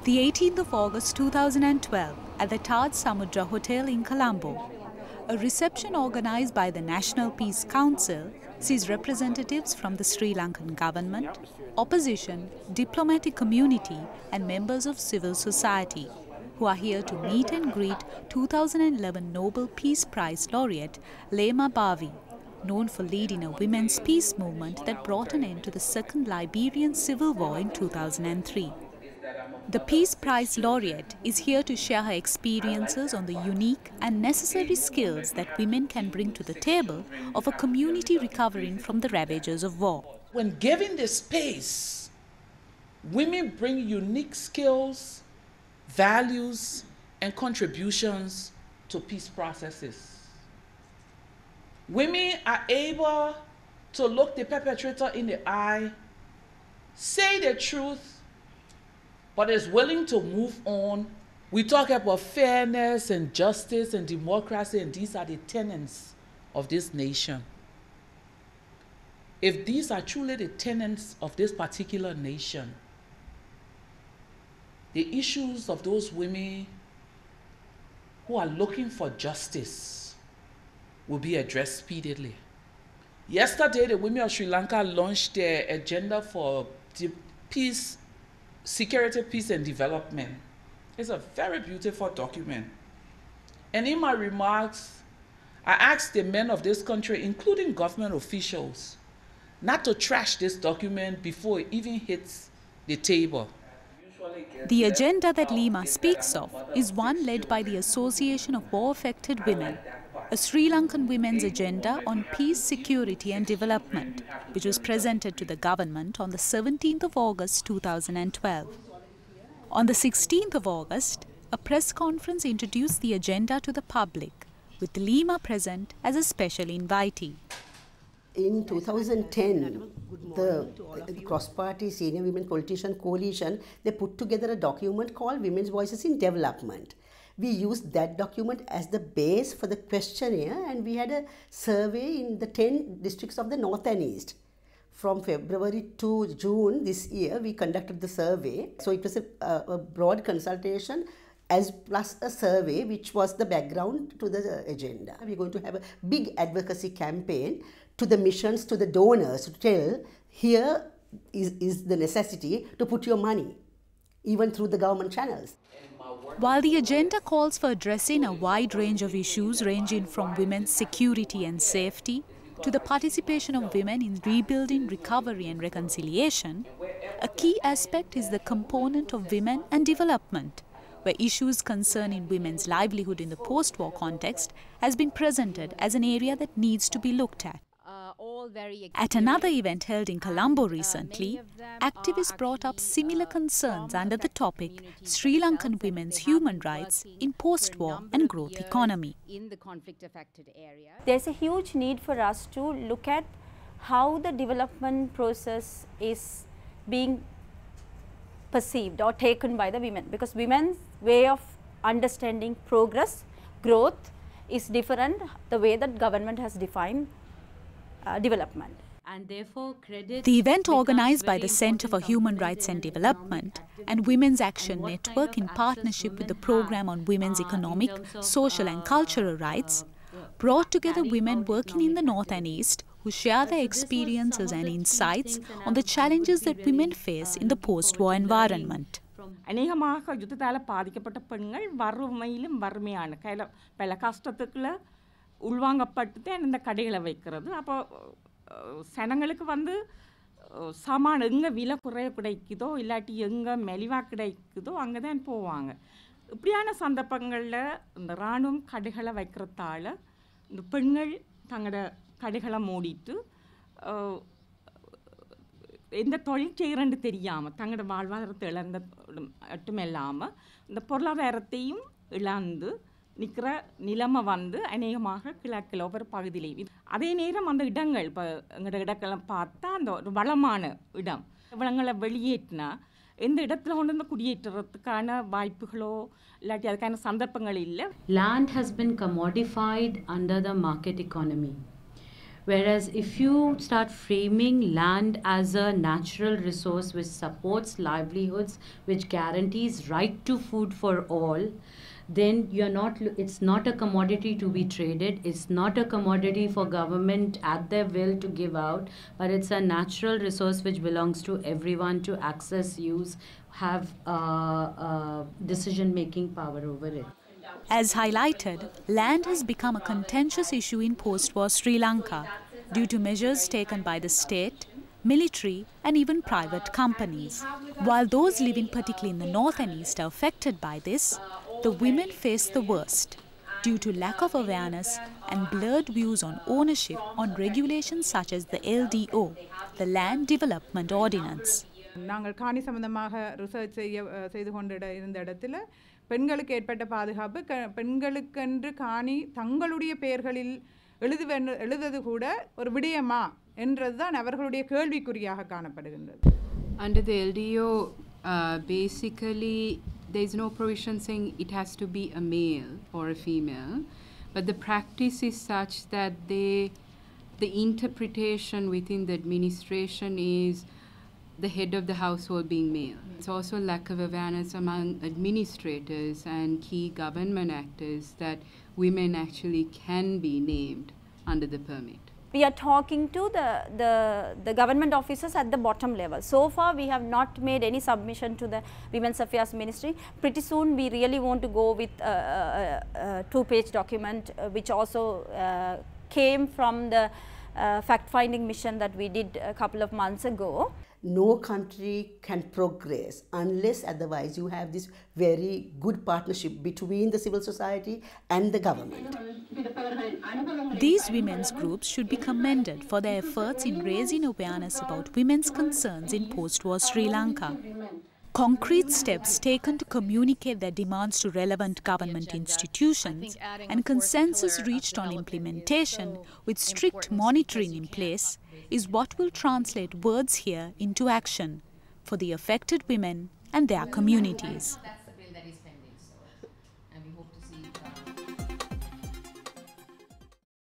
The 18th of August 2012 at the Taj Samudra Hotel in Colombo, a reception organized by the National Peace Council sees representatives from the Sri Lankan government, opposition, diplomatic community and members of civil society who are here to meet and greet 2011 Nobel Peace Prize laureate Leymah Gbowee, known for leading a women's peace movement that brought an end to the Second Liberian Civil War in 2003. The Peace Prize laureate is here to share her experiences on the unique and necessary skills that women can bring to the table of a community recovering from the ravages of war. When given the space, women bring unique skills, values, and contributions to peace processes. Women are able to look the perpetrator in the eye, say the truth, but is willing to move on. We talk about fairness and justice and democracy, and these are the tenets of this nation. If these are truly the tenets of this particular nation, the issues of those women who are looking for justice will be addressed speedily. Yesterday, the women of Sri Lanka launched their agenda for peace, security, peace, and development. It's a very beautiful document. And in my remarks, I asked the men of this country, including government officials, not to trash this document before it even hits the table. The agenda that Leymah speaks of is one led by the Association of War-Affected Women, a Sri Lankan women's agenda on peace, security and development, which was presented to the government on the 17th of August 2012. On the 16th of August, a press conference introduced the agenda to the public, with Leymah present as a special invitee. In 2010, the cross-party senior women politician coalition, they put together a document called Women's Voices in Development. We used that document as the base for the questionnaire, and we had a survey in the 10 districts of the North and East. From February to June this year, we conducted the survey. So it was a broad consultation as plus a survey, which was the background to the agenda. We're going to have a big advocacy campaign to the missions, to the donors, to tell, here is the necessity to put your money, even through the government channels. While the agenda calls for addressing a wide range of issues ranging from women's security and safety to the participation of women in rebuilding, recovery and reconciliation, a key aspect is the component of women and development, where issues concerning women's livelihood in the post-war context has been presented as an area that needs to be looked at. At another event held in Colombo recently, activists brought up similar concerns under the topic Sri Lankan women's human rights in post-war and growth economy. There's a huge need for us to look at how the development process is being perceived or taken by the women, because women's way of understanding progress, growth is different the way that government has defined development. And therefore, the event organized by the Center for Human Rights and Development and Women's Action Network in partnership with the Program on Women's Economic, Social and Cultural Rights brought together women working in the North and East who share their experiences and insights on the challenges that women face in the post-war environment. அநேகமாக யுத்தத்தால் பாதிக்கப்பட்ட பெண்கள் வறுமையிலும் வறுமையான பல கஷ்டத்துக்குள்ள உள்வாங்கப்பட்டு இந்த கடைகளை வைக்கிறது. அப்போ சனங்களுக்கு வந்து சாமான் எங்கே விலை குறைய கிடைக்குதோ இல்லாட்டி எங்கே மெலிவாக கிடைக்குதோ அங்கே தான் போவாங்க. இப்படியான சந்தர்ப்பங்களில் இந்த இராணுவம் கடைகளை வைக்கிறதால இந்த பெண்கள் தங்களோட கடைகளை மூடிட்டு எந்த தொழில் செய்கிறன்னு தெரியாமல் தங்களோட வாழ்வாதாரத்தை இழந்த மட்டும் இல்லாமல் இந்த பொருளாதாரத்தையும் இழந்து நிற்கிற நிலைமை வந்து அநேகமாக கிழக்கில் ஒவ்வொரு பகுதியிலையும். அதே நேரம் அந்த இடங்கள் இப்போ எங்களோட இடங்களை பார்த்தா அந்த ஒரு வளமான இடம் இவங்களை வெளியேற்றினா எந்த இடத்துல கொண்டு வந்து குடியேற்றுறதுக்கான வாய்ப்புகளோ இல்லாட்டி அதுக்கான சந்தர்ப்பங்கள் இல்லை. Land has been commodified under the market economy. Whereas if you start framing land as a natural resource which supports livelihoods, which guarantees right to food for all, then it's not a commodity to be traded, it's not a commodity for government at their will to give out, but it's a natural resource which belongs to everyone to access, use, have decision-making power over it. As highlighted, land has become a contentious issue in post-war Sri Lanka due to measures taken by the state, military and even private companies. While those living particularly in the north and east are affected by this, the women face the worst due to lack of awareness and blurred views on ownership on regulations such as the LDO, the Land Development Ordinance. நாங்கள் காணி சம்பந்தமாக research செய்து கொண்டிருந்த இடத்துல பெண்களுக்கு ஏற்பட்ட பாதுகாப்பு பெண்களுக்கென்று காணி தங்களுடைய பெயர்களில் எழுதுவது கூட ஒரு விடயமா என்றதுதான் அவர்களுடைய கேள்விக்குறியாக காணப்படுகின்றது. Under the LDO, basically there is no provision saying it has to be a male or a female, but the practice is such that the interpretation within the administration is the head of the household being male. It's also lack of awareness among administrators and key government actors that women actually can be named under the permit. We are talking to the government officers at the bottom level. So far we have not made any submission to the Women's Affairs Ministry. Pretty soon we really want to go with a two-page document which also came from the fact-finding mission that we did a couple of months ago. No country can progress unless otherwise you have this very good partnership between the civil society and the government. These women's groups should be commended for their efforts in raising awareness about women's concerns in post-war Sri Lanka. Concrete steps taken to communicate their demands to relevant government institutions and consensus reached on implementation with strict monitoring in place is what will translate words here into action for the affected women and their communities.